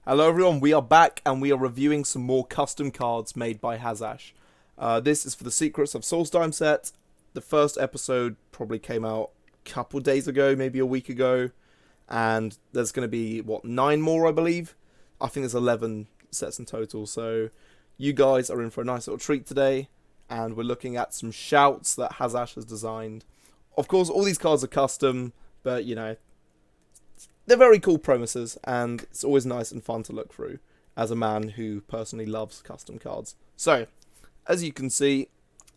Hello everyone, we are back and we are reviewing some more custom cards made by Hazash. This is for the Secrets of Solstheim set. The first episode probably came out a couple days ago, maybe a week ago. And there's going to be, 9 more I believe? I think there's 11 sets in total. So you guys are in for a nice little treat today. And we're looking at some shouts that Hazash has designed. Of course, all these cards are custom, but you know, they're very cool promises, and it's always nice and fun to look through as a man who personally loves custom cards. So, as you can see,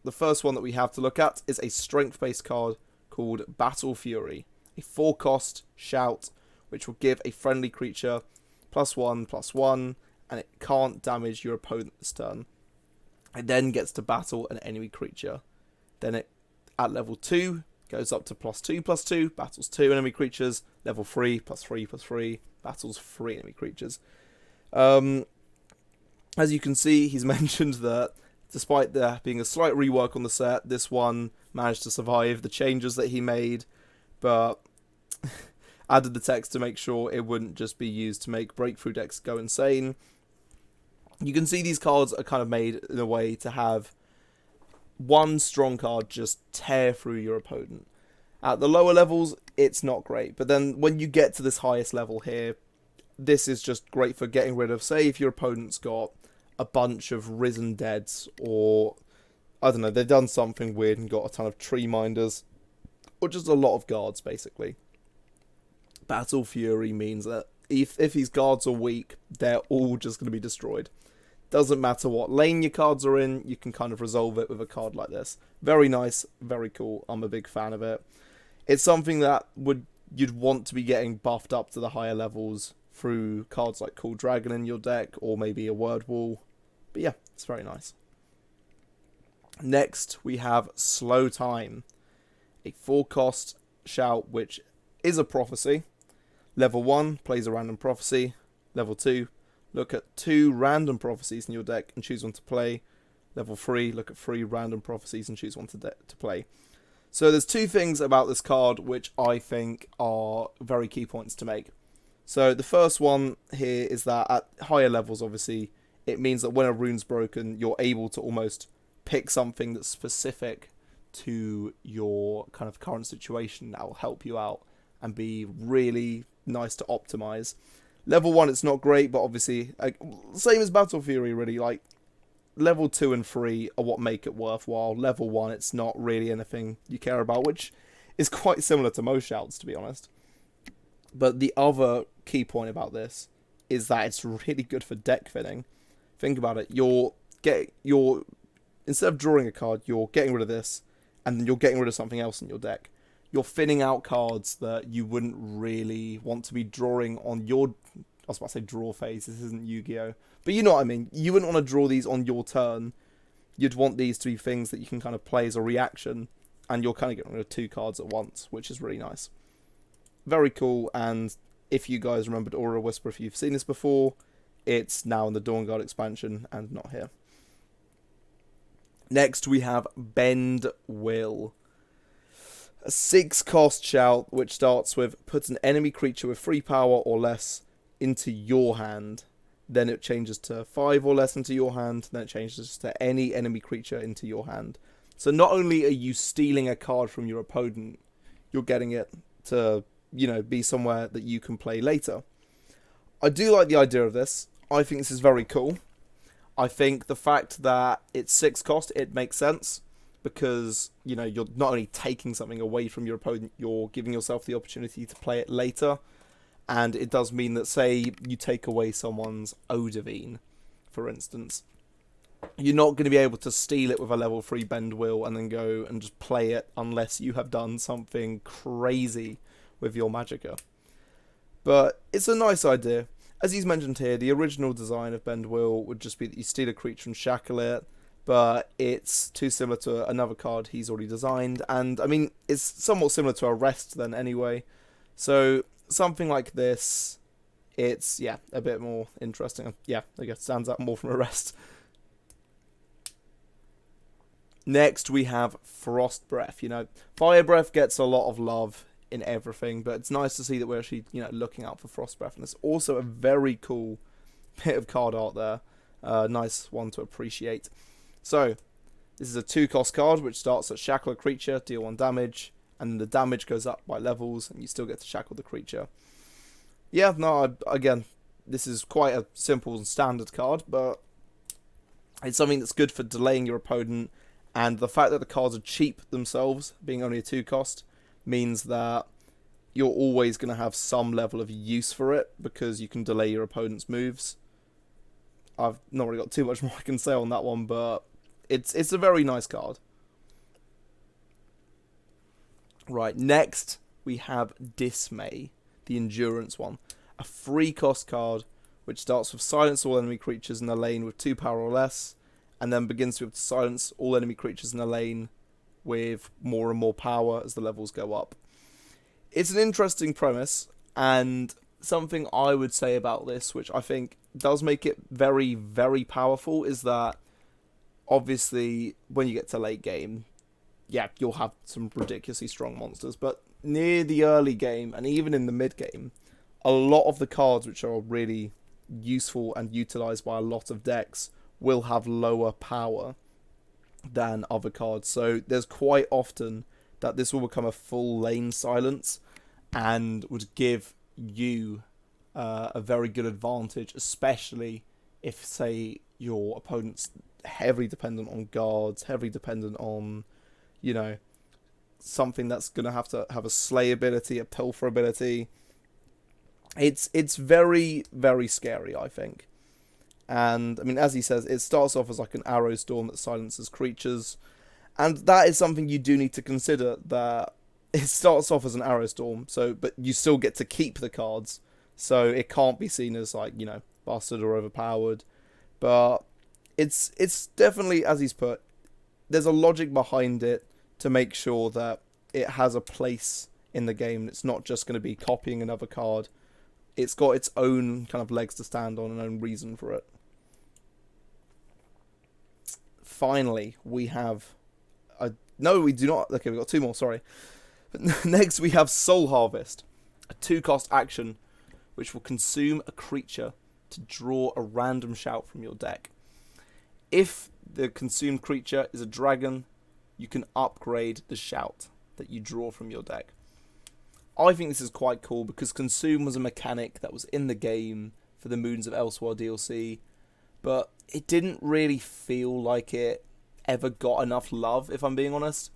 the first one that we have to look at is a strength-based card called Battle Fury, a 4-cost shout which will give a friendly creature +1/+1, and it can't damage your opponent this turn. It then gets to battle an enemy creature. Then it, at level 2, goes up to +2/+2, battles 2 enemy creatures. Level 3, +3/+3, battles 3 enemy creatures. As you can see, he's mentioned that despite there being a slight rework on the set, this one managed to survive the changes that he made, but added the text to make sure it wouldn't just be used to make breakthrough decks go insane. You can see these cards are kind of made in a way to have one strong card just tear through your opponent. At the lower levels, it's not great, but then when you get to this highest level here, this is just great for getting rid of, say, if your opponent's got a bunch of Risen Deads, or, I don't know, they've done something weird and got a ton of Tree Minders, or just a lot of guards, basically. Battle Fury means that if these guards are weak, they're all just going to be destroyed. Doesn't matter what lane your cards are in, you can kind of resolve it with a card like this. Very nice, very cool, I'm a big fan of it. It's something that you'd want to be getting buffed up to the higher levels through cards like Cool Dragon in your deck, or maybe a Word Wall. But yeah, it's very nice. Next, we have Solstheim, a 4-cost shout which is a prophecy. Level 1, plays a random prophecy. Level 2, look at 2 random prophecies in your deck and choose one to play. Level 3, look at 3 random prophecies and choose one to play. So there's 2 things about this card which I think are very key points to make. So the first one here is that at higher levels, obviously, it means that when a rune's broken, you're able to almost pick something that's specific to your kind of current situation that will help you out and be really nice to optimize. Level 1, it's not great, but obviously, same as Battle Fury, really. Like, level 2 and 3 are what make it worthwhile. Level 1, it's not really anything you care about, which is quite similar to most shouts, to be honest. But the other key point about this is that it's really good for deck thinning. Think about it. Instead of drawing a card, you're getting rid of this, and then you're getting rid of something else in your deck. You're thinning out cards that you wouldn't really want to be drawing on your... I was about to say draw phase, this isn't Yu-Gi-Oh! But you know what I mean. You wouldn't want to draw these on your turn. You'd want these to be things that you can kind of play as a reaction, and you're kind of getting rid of 2 cards at once, which is really nice. Very cool, and if you guys remembered Aura Whisper, if you've seen this before, it's now in the Dawnguard expansion and not here. Next, we have Bend Will. A 6-cost shout, which starts with put an enemy creature with 3 power or less into your hand. Then it changes to 5 or less into your hand. Then it changes to any enemy creature into your hand. So not only are you stealing a card from your opponent, you're getting it to, be somewhere that you can play later. I do like the idea of this. I think this is very cool. I think the fact that it's 6 cost, it makes sense. Because, you're not only taking something away from your opponent, you're giving yourself the opportunity to play it later. And it does mean that, say, you take away someone's Odivine, for instance. You're not going to be able to steal it with a level 3 Bend Will and then go and just play it unless you have done something crazy with your Magicka. But it's a nice idea. As he's mentioned here, the original design of Bend Will would just be that you steal a creature and shackle it. But it's too similar to another card he's already designed. And, I mean, it's somewhat similar to Arrest then anyway. So, something like this, it's, a bit more interesting. Yeah, I guess stands out more from Arrest. Next, we have Frost Breath. Fire Breath gets a lot of love in everything, but it's nice to see that we're actually, looking out for Frost Breath. And it's also a very cool bit of card art there. Nice one to appreciate. So, this is a 2-cost card, which starts at shackle a creature, deal 1 damage, and then the damage goes up by levels, and you still get to shackle the creature. Yeah, no, again, this is quite a simple and standard card, but it's something that's good for delaying your opponent, and the fact that the cards are cheap themselves, being only a 2-cost, means that you're always going to have some level of use for it, because you can delay your opponent's moves. I've not really got too much more I can say on that one, but it's a very nice card. Right, next we have Dismay, the Endurance one. A 3-cost card, which starts with silence all enemy creatures in a lane with 2 power or less, and then begins with silence all enemy creatures in a lane with more and more power as the levels go up. It's an interesting premise, and something I would say about this, which I think does make it very, very powerful, is that obviously when you get to late game, yeah, you'll have some ridiculously strong monsters, but near the early game and even in the mid game, a lot of the cards which are really useful and utilized by a lot of decks will have lower power than other cards. So there's quite often that this will become a full lane silence and would give you a very good advantage, especially if, say, your opponent's heavily dependent on guards, heavily dependent on, you know, something that's going to have a slay ability, a pilfer ability. It's very, very scary, I think. And, I mean, as he says, it starts off as like an arrow storm that silences creatures. And that is something you do need to consider, that it starts off as an arrow storm, but you still get to keep the cards. So it can't be seen as, like, you know, busted or overpowered. But it's definitely, as he's put, there's a logic behind it to make sure that it has a place in the game. It's not just going to be copying another card. It's got its own kind of legs to stand on and own reason for it. Finally, we have... No, we do not. Okay, we've got 2 more, sorry. Next, we have Soul Harvest. A 2-cost action, which will consume a creature to draw a random shout from your deck. If the consumed creature is a dragon, you can upgrade the shout that you draw from your deck. I think this is quite cool because Consume was a mechanic that was in the game for the Moons of Elsewhere DLC, but it didn't really feel like it ever got enough love, if I'm being honest.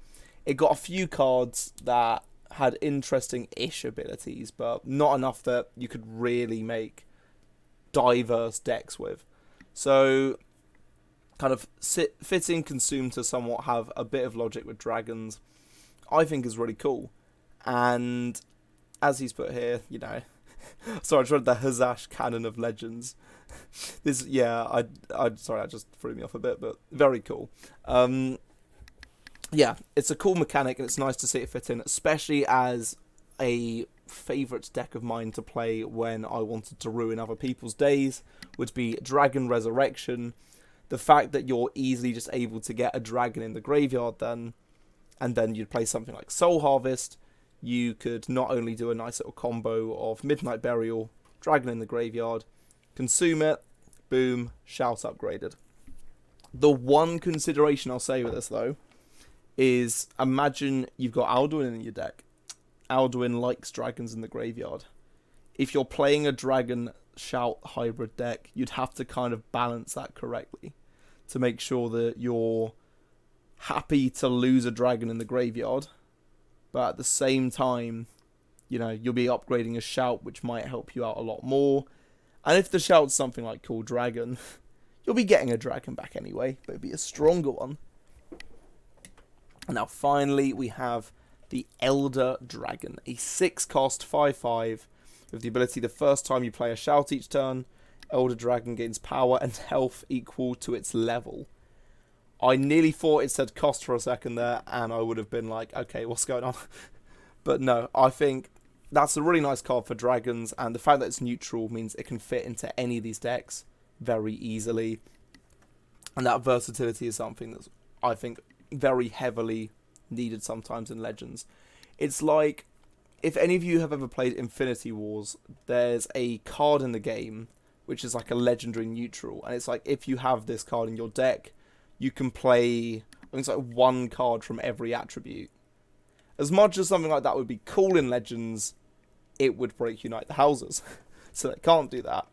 It got a few cards that had interesting-ish abilities, but not enough that you could really make diverse decks with. So, kind of fitting Consume to somewhat have a bit of logic with dragons, I think is really cool. And as he's put here, you know, sorry, I just read the Hazash Canon of Legends. This, yeah, sorry, that just threw me off a bit, but very cool. Yeah, it's a cool mechanic, and it's nice to see it fit in, especially as a favourite deck of mine to play when I wanted to ruin other people's days would be Dragon Resurrection. The fact that you're easily just able to get a dragon in the graveyard then, and then you'd play something like Soul Harvest, you could not only do a nice little combo of Midnight Burial, Dragon in the Graveyard, consume it, boom, shout upgraded. The one consideration I'll say with this, though, is imagine you've got Alduin in your deck. Alduin likes dragons in the graveyard. If you're playing a dragon shout hybrid deck, you'd have to kind of balance that correctly to make sure that you're happy to lose a dragon in the graveyard, but at the same time, you know, you'll be upgrading a shout, which might help you out a lot more. And if the shout's something like Cool Dragon, you'll be getting a dragon back anyway, but it'll be a stronger one. And now finally, we have the Elder Dragon, a 6-cost 5/5 with the ability the first time you play a shout each turn, Elder Dragon gains power and health equal to its level. I nearly thought it said cost for a second there, and I would have been like, okay, what's going on? But no, I think that's a really nice card for dragons, and the fact that it's neutral means it can fit into any of these decks very easily. And that versatility is something that's, I think, very heavily needed sometimes in Legends. It's like, if any of you have ever played Infinity Wars, there's a card in the game which is like a legendary neutral. And it's like, if you have this card in your deck, you can play, I think it's like one card from every attribute. As much as something like that would be cool in Legends, it would break Unite the Houses. So they can't do that.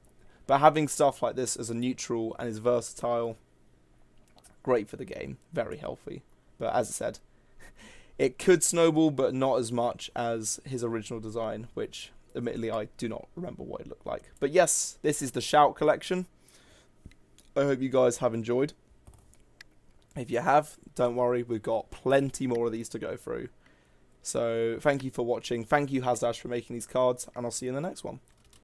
But having stuff like this as a neutral and is versatile, great for the game. Very healthy. But as I said, it could snowball, but not as much as his original design, which admittedly I do not remember what it looked like. But yes, this is the Shout collection. I hope you guys have enjoyed. If you have, don't worry, we've got plenty more of these to go through. So thank you for watching. Thank you, Hazash, for making these cards, and I'll see you in the next one.